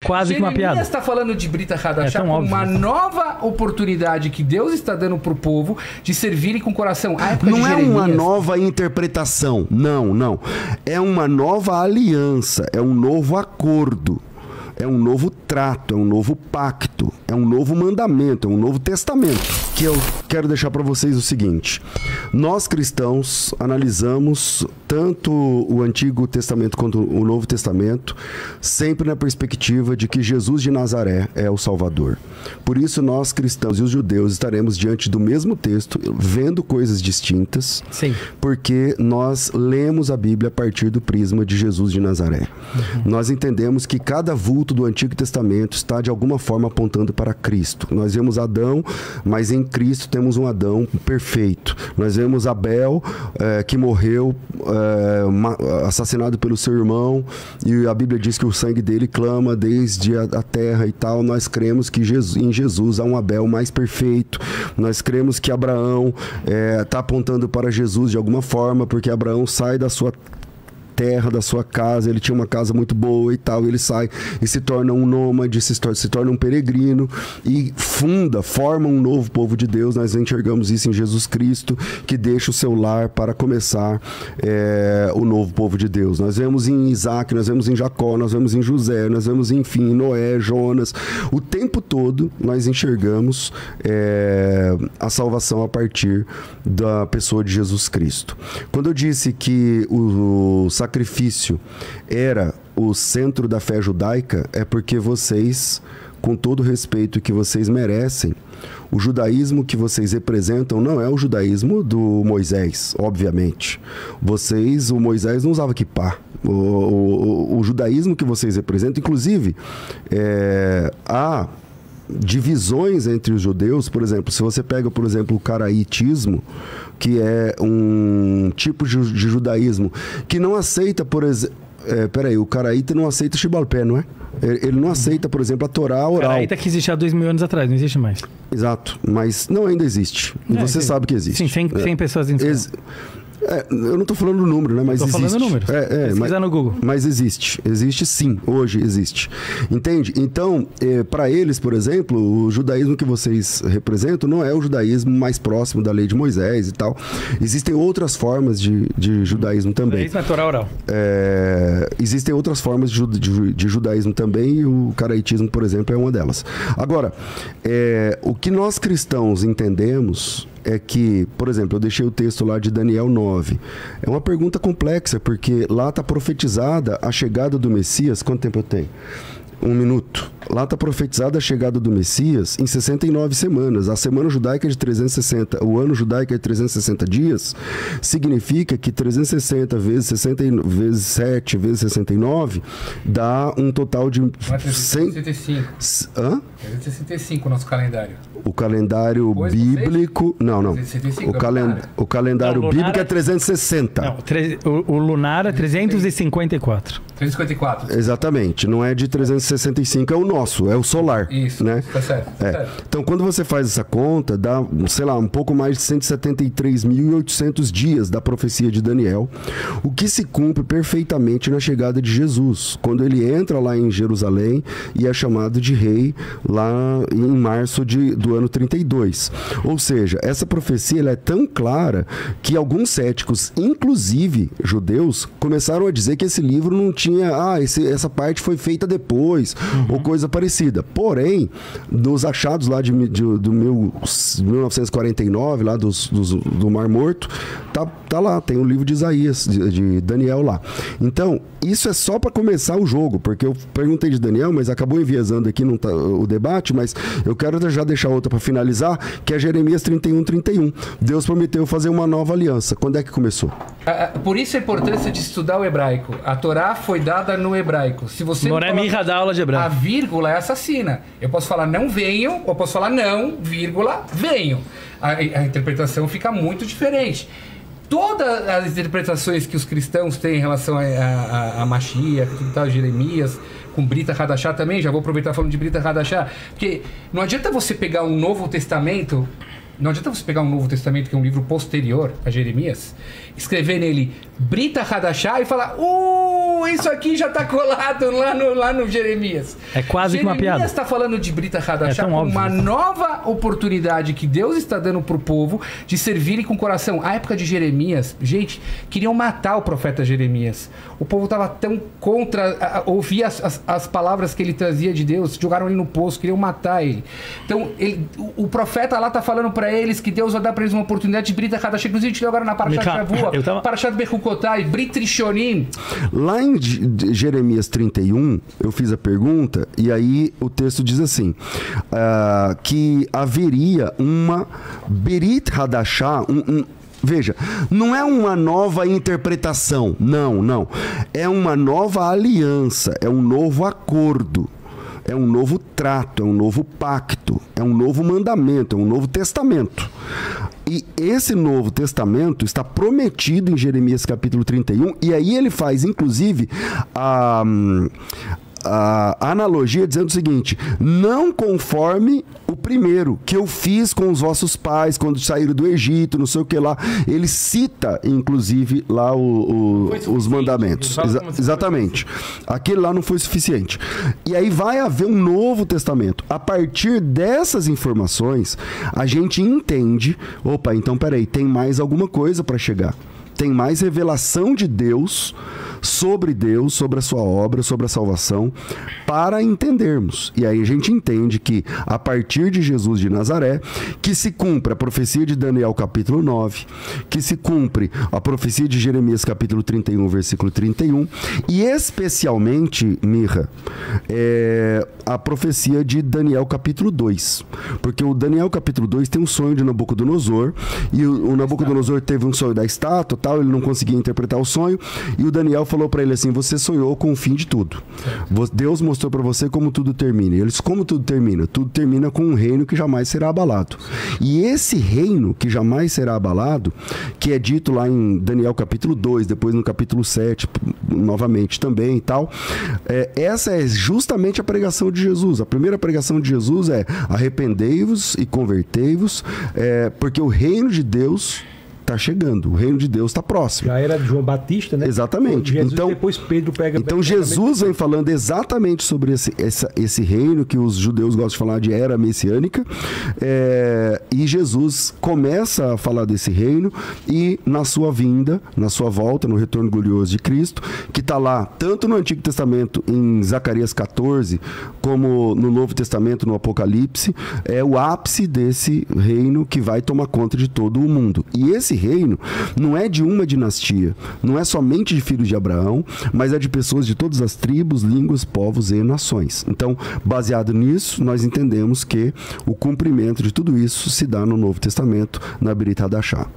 quase que uma piada. Jeremias está falando de Brita Hadashah como óbvio. uma nova oportunidade que Deus está dando para o povo de servirem com o coração. A época Não de é Jeremias, uma nova interpretação, não. É uma nova aliança, é um novo acordo. É um novo trato, é um novo pacto, é um novo mandamento, é um novo testamento. Que eu quero deixar para vocês o seguinte: nós cristãos analisamos tanto o Antigo Testamento quanto o Novo Testamento sempre na perspectiva de que Jesus de Nazaré é o Salvador. Por isso nós cristãos e os judeus estaremos diante do mesmo texto, vendo coisas distintas, Sim. porque nós lemos a Bíblia a partir do prisma de Jesus de Nazaré. Nós entendemos que cada vulto do Antigo Testamento está de alguma forma apontando para Cristo. Nós vemos Adão, mas em Cristo temos um Adão perfeito. Nós vemos Abel, que morreu assassinado pelo seu irmão, e a Bíblia diz que o sangue dele clama desde a terra e tal. Nós cremos que em Jesus há um Abel mais perfeito. Nós cremos que Abraão está apontando para Jesus de alguma forma, porque Abraão sai da sua terra, da sua casa, ele tinha uma casa muito boa e tal, ele sai e se torna um nômade, se torna um peregrino e forma um novo povo de Deus. Nós enxergamos isso em Jesus Cristo, que deixa o seu lar para começar o novo povo de Deus. Nós vemos em Isaac, nós vemos em Jacó, nós vemos em José, nós vemos, enfim, em Noé, Jonas. O tempo todo nós enxergamos a salvação a partir da pessoa de Jesus Cristo. Quando eu disse que o sacrifício era o centro da fé judaica, é porque vocês, com todo o respeito que vocês merecem, o judaísmo que vocês representam não é o judaísmo do Moisés, obviamente. O Moisés não usava kippá. O judaísmo que vocês representam, inclusive, há divisões entre os judeus. Por exemplo, se você pega, por exemplo, o caraitismo, que é um tipo de judaísmo que não aceita, por exemplo... o caraíta não aceita Shibalpé, não é? Ele não aceita, por exemplo, a Torá oral. Caraíta que existia há 2000 anos atrás, não existe mais. Exato, mas não, ainda existe. E você sabe que existe. Sim, 100 pessoas em eu não estou falando o número, né? Mas existe. Estou falando números. Pesquisa no Google. Mas existe. Existe sim. Hoje existe. Entende? Então, para eles, por exemplo, o judaísmo que vocês representam não é o judaísmo mais próximo da lei de Moisés e tal. Existem outras formas de judaísmo também. Judaísmo é Torá oral. Existem outras formas de judaísmo também, e o caraitismo, por exemplo, é uma delas. Agora, o que nós cristãos entendemos é que, por exemplo, eu deixei o texto lá de Daniel 9. É uma pergunta complexa, porque lá está profetizada a chegada do Messias. Quanto tempo eu tenho? 1 minuto. Lá está profetizada a chegada do Messias em 69 semanas. A semana judaica é de 360, o ano judaico é de 360 dias, significa que 360 vezes 60 vezes 7 vezes 69 dá um total de 365. Hã? 365 o nosso calendário. O calendário bíblico... Não. O calendário bíblico é 360. Não, o lunar é 354. 354. Exatamente. Não é de 365, é o nosso, é o solar. Isso, né? Tá certo. Então, quando você faz essa conta, dá, sei lá, um pouco mais de 173.800 dias da profecia de Daniel, o que se cumpre perfeitamente na chegada de Jesus, quando ele entra lá em Jerusalém e é chamado de rei lá em março do ano 32. Ou seja, essa profecia ela é tão clara que alguns céticos, inclusive judeus, começaram a dizer que esse livro não tinha... essa parte foi feita depois, ou coisa parecida. Porém, nos achados lá do 1949, lá do Mar Morto, tá lá, tem o livro de Isaías, de Daniel lá. Então, isso é só para começar o jogo, porque eu perguntei de Daniel, mas acabou enviesando aqui o debate, mas eu quero já deixar outra para finalizar, que é Jeremias 31:31. Deus prometeu fazer uma nova aliança. Quando é que começou? Por isso a importância de estudar o hebraico. A Torá foi dada no hebraico. Se você dá aula de hebraico. A vírgula é assassina. Eu posso falar não venham, ou posso falar não, vírgula, venham. A interpretação fica muito diferente. Todas as interpretações que os cristãos têm em relação a Mashiach, Jeremias, com Brita Hadashah também, já vou aproveitar falando de Brita Hadashah, porque não adianta você pegar um Novo Testamento Não adianta você pegar um Novo Testamento, que é um livro posterior a Jeremias, escrever nele Brita Hadashah e falar: isso aqui já está colado lá no Jeremias. É quase que uma piada. Jeremias está falando de Brita Hadashah como óbvio, uma nova oportunidade que Deus está dando para o povo de servirem com o coração. A época de Jeremias, gente, queriam matar o profeta Jeremias. O povo estava tão contra ouvir as palavras que ele trazia de Deus, jogaram ele no poço, queriam matar ele. Então, o profeta lá está falando para eles que Deus vai dar para eles uma oportunidade de Brita Hadashah. Inclusive, a gente leu agora na Parashat Shavua, Parashat Bechukotai, Brit Rishonim. Lá em Jeremias 31, eu fiz a pergunta, e aí o texto diz assim, que haveria uma Brit Hadashah, veja, não é uma nova interpretação, não. É uma nova aliança, é um novo acordo. É um novo trato, é um novo pacto, é um novo mandamento, é um novo testamento. E esse novo testamento está prometido em Jeremias capítulo 31, e aí ele faz, inclusive, a analogia dizendo o seguinte: não conforme o primeiro que eu fiz com os vossos pais quando saíram do Egito, não sei o que lá. Ele cita, inclusive, lá os mandamentos. Exatamente. Aquele lá não foi suficiente. E aí vai haver um novo testamento. A partir dessas informações, a gente entende, opa, então peraí, tem mais alguma coisa para chegar. Tem mais revelação de Deus, sobre a sua obra, sobre a salvação, para entendermos. E aí a gente entende que, a partir de Jesus de Nazaré, que se cumpre a profecia de Daniel capítulo 9, que se cumpre a profecia de Jeremias capítulo 31, versículo 31, e especialmente, Mirra, a profecia de Daniel capítulo 2. Porque o Daniel capítulo 2 tem um sonho de Nabucodonosor, e o Nabucodonosor teve um sonho da estátua, tal, ele não conseguia interpretar o sonho, e o Daniel falou para ele assim: você sonhou com o fim de tudo. Deus mostrou para você como tudo termina. E ele disse: como tudo termina? Tudo termina com um reino que jamais será abalado. E esse reino que jamais será abalado, que é dito lá em Daniel capítulo 2, depois no capítulo 7, novamente também e tal, essa é justamente a pregação de Jesus. A primeira pregação de Jesus é: arrependei-vos e convertei-vos, porque o reino de Deus está chegando, o reino de Deus está próximo. Já era de João Batista, né? Exatamente. Jesus, então, depois Pedro pega... Então Jesus vem falando exatamente sobre esse reino que os judeus gostam de falar de era messiânica, e Jesus começa a falar desse reino, e na sua vinda, na sua volta, no retorno glorioso de Cristo, que está lá tanto no Antigo Testamento, em Zacarias 14, como no Novo Testamento, no Apocalipse, é o ápice desse reino que vai tomar conta de todo o mundo. E esse reino não é de uma dinastia, não é somente de filhos de Abraão, mas é de pessoas de todas as tribos, línguas, povos e nações. Então, baseado nisso, nós entendemos que o cumprimento de tudo isso se dá no Novo Testamento, na Brit Hadashah.